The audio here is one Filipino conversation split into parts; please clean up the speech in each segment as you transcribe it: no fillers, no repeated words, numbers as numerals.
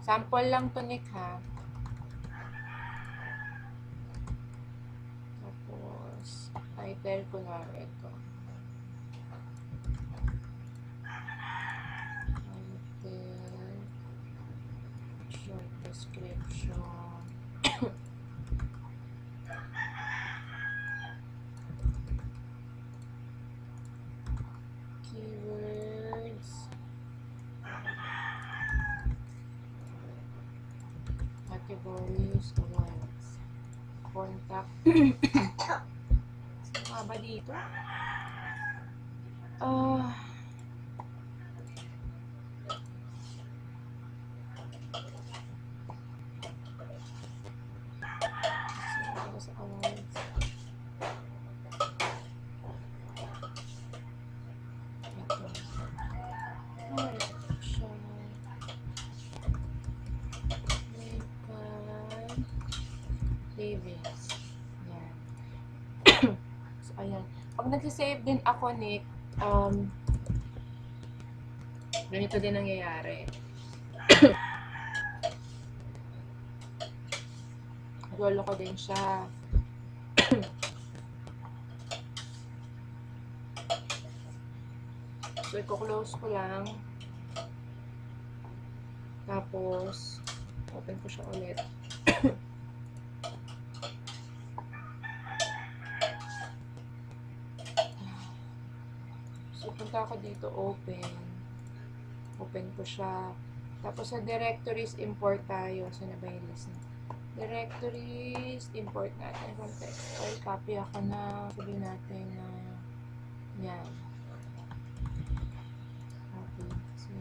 Sample lang to, Nick, ha? Tapos, title ko na ito. Title, short description. Keywords. Categories. Awards. Contact. Saan nga ba dito? Sa awards. Savings. Yan. So, ayan. Pag nagsisave din ako, Nick, ganito din nangyayari. Lolo ko din siya. So, i-close ko lang. Tapos, open ko siya ulit. So, punta ako dito, open. Open ko siya. Tapos, sa directories, import tayo. Saan na ba yung list na? Directories, import natin from text file. Copy ako na, sabihin natin na, yan. Copy. So,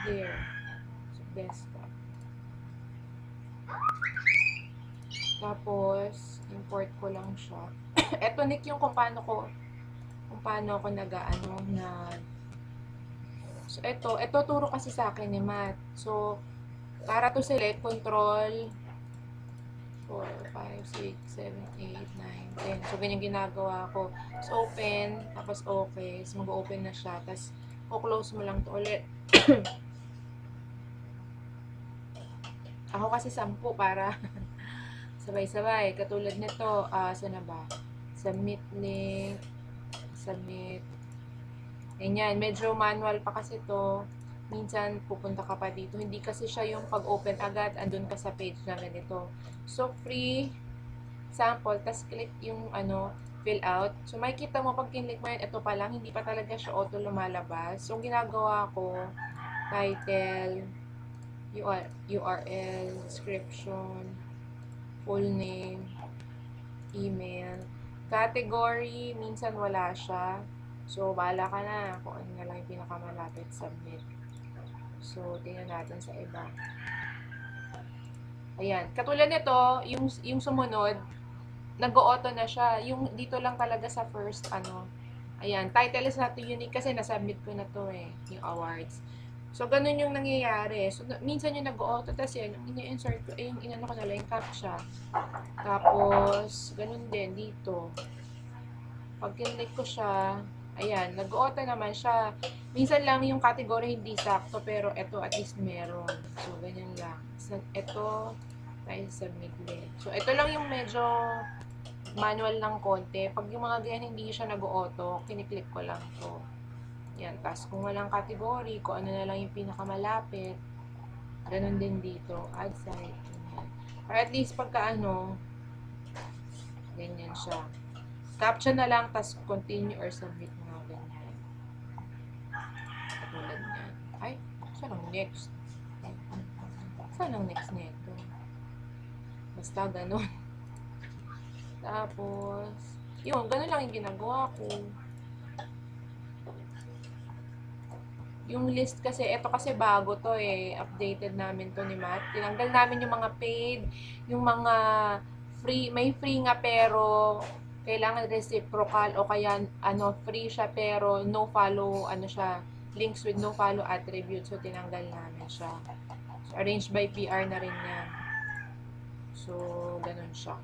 there. So, desktop. Tapos, import ko lang siya. Eto, Nick, yung kung paano ako nag-ano na. So, ito turo kasi sa akin ni Matt. So, para to select, control 4, 5, 6, 7, 8, 9, 10. So, ganyan ginagawa ko. So, open, tapos okay. So, mag-open na siya. Tapos, close mo lang to ulit. Ako kasi 10 para sabay-sabay. Katulad nito, saan na ba? Submit link. Submit. Ganyan, medyo manual pa kasi to. Minsan, pupunta ka pa dito. Hindi kasi siya yung pag-open agad, andun ka sa page na ganito. So, free sample, tas click yung fill out. So, makikita mo pag kinlik mo yan, ito pa lang, hindi pa talaga siya auto lumalabas. So, ginagawa ko, title, URL, description, full name, email, category, minsan wala siya. So, bahala ka na kung ano na lang yung pinakamalapit, submit. So, tingnan natin sa iba. Ayan. Katulad nito, yung sumunod, nag-auto na siya. Yung dito lang talaga sa first, ayan, title is not unique kasi nasubmit ko na to yung awards. So, ganun yung nangyayari. So, minsan yung nag-auto, tapos yan, yung ini-insert ko, yung inano ko na lang, yung captcha. Tapos, ganun din dito. Pag kinlik ko siya, ayan, nag-auto naman siya. Minsan lang yung category hindi sakto, pero ito at least meron. So, ganyan lang. So, ito, tayo submit din. So, ito lang yung medyo manual ng konti. Pag yung mga ganyan hindi siya nag-auto, kiniklik ko lang to. Yan. Tapos, kung walang category, kung ano na lang yung pinakamalapit, ganun din dito. Add site. Ganyan. Or at least, pagka ganyan siya. Caption na lang, tapos continue or submit mga ganyan. Tulad niyan. Ay, saan ang next? Saan ang next nito? Basta ganun. Tapos, yun, ganun lang yung ginagawa ko. Yung list kasi, ito kasi bago to updated namin to ni Matt. Tinanggal namin yung mga paid, yung mga free, may free nga pero kailangan reciprocal o kaya free siya pero no follow, siya, links with no follow attribute. So, tinanggal namin siya. So, arranged by PR na rin yan. So, ganun siya.